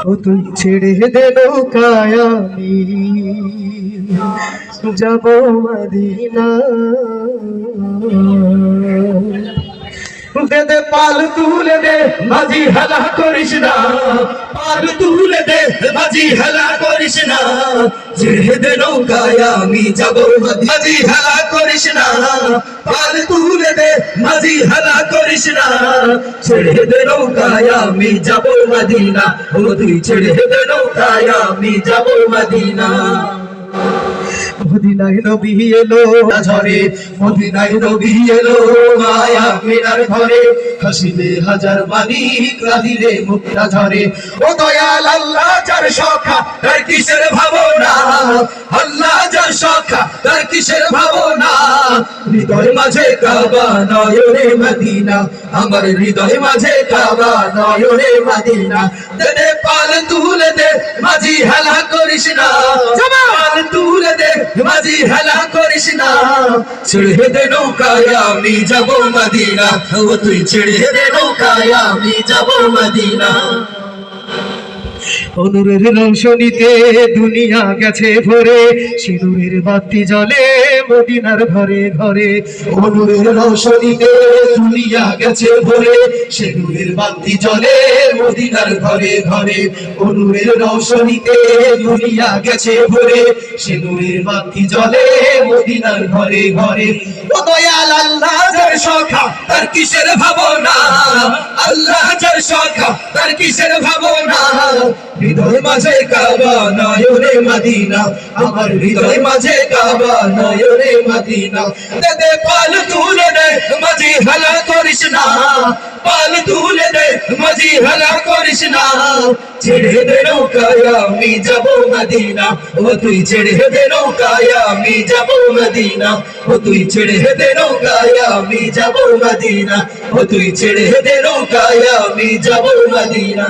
ও তুই ছেড়ে দে নৌকায় আমি যাব মদিনা। দে দে পাল তুলে দে মাঝি হেলা করিস না, পাল তুলে দে মাঝি হেলা করিস না, ছেড়ে দে নৌকায় আমি যাব মাঝি হেলা করিস না, পাল তুলে দে মাঝি হেলা করিস না, ছেড়ে দে নৌকায় আমি যাব মদিনা। ও তুই ছেড়ে দে নৌকায় আমি যাব মদিনা। মদিনায় নবী এলো ঝরে, মদিনায় নবী এলো মায়া মিনার ঘরে, হাসিলে হাজার মানি কাঁদিলে মুক্তা ঝরে। ও দয়াল আল্লাহ যার সখা তার কিসের ভাবনা, আল্লাহ যার সখা তার কিসের ভাবনা, হৃদয় মাঝে কাবা নয়নে মদিনা, আমার হৃদয় মাঝে কাবা নয়নে মদিনা। দে দে পাল তুলে দে মাঝি হেলা করিস না, পাল তুলে দে মাঝি হেলা করিস না, ছেড়ে দে নৌকায় আমি যাব মদিনা। ও তুই ছেড়ে দে নৌকায় আমি যাব মদিনা। অনুরের রৌশনীতে দুনিয়া গেছে ভরে, সিঁদুরের বাতি জ্বলে মদিনার ঘরে ঘরে। অনুরের রৌশনীতে দুনিয়া গেছে ভরে, সিঁদুরের বাতি জ্বলে মদিনার ঘরে ঘরে। অনুরের রৌশনীতে দুনিয়া গেছে ভরে, সিঁদুরের বাতি জ্বলে মদিনার ঘরে ঘরে। ও দয়াল আল্লাহ যার সখা তার কিসের ভাবনা, আল্লাহ যার সখা তার কিসের ভাবনা, হৃদয় মাঝে কাবা নয়নে মদিনা, আমার হৃদয় মাঝে কাবা নয়নে মদিনা। দে দে পাল তুলে দে মাঝি হেলা করিস না, পাল তুলে দে মাঝি হেলা করিস না, ছেড়ে দে নৌকায় আমি যাব মদিনা। ও তুই ছেড়ে দে নৌকায় আমি যাব মদিনা, ও তুই ছেড়ে দে নৌকায় আমি যাব মদিনা, ও তুই ছেড়ে দে নৌকায় আমি যাব মদিনা।